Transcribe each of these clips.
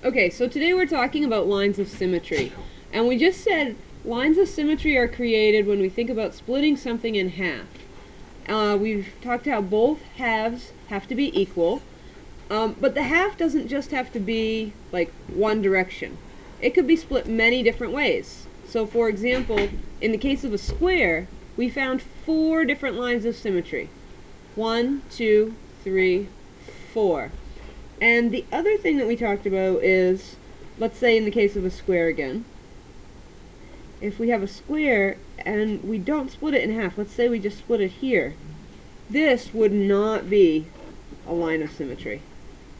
Okay, so today we're talking about lines of symmetry. And we just said lines of symmetry are created when we think about splitting something in half. We've talked how both halves have to be equal, but the half doesn't just have to be like one direction. It could be split many different ways. So for example, in the case of a square, we found 4 different lines of symmetry. 1, 2, 3, 4. And the other thing that we talked about is, let's say in the case of a square again, if we have a square and we don't split it in half, let's say we just split it here, this would not be a line of symmetry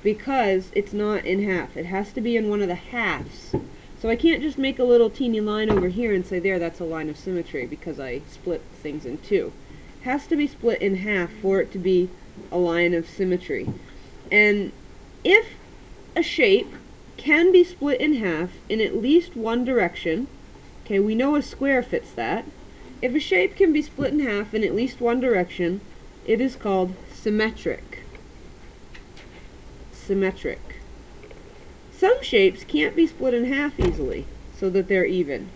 because it's not in half. It has to be in one of the halves. So I can't just make a little teeny line over here and say, there, that's a line of symmetry because I split things in 2. It has to be split in half for it to be a line of symmetry. And if a shape can be split in half in at least one direction, okay, we know a square fits that. If a shape can be split in half in at least one direction, it is called symmetric. Symmetric. Some shapes can't be split in half easily so that they're even.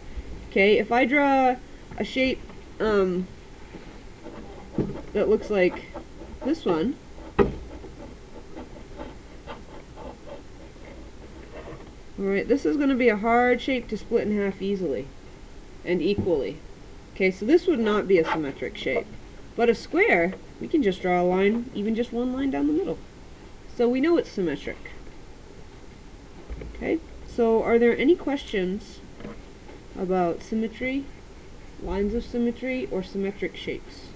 Okay, if I draw a shape that looks like this one, alright, this is going to be a hard shape to split in half easily and equally. Okay, so this would not be a symmetric shape. But a square, we can just draw a line, even just one line down the middle. So we know it's symmetric. Okay, so are there any questions about symmetry, lines of symmetry, or symmetric shapes?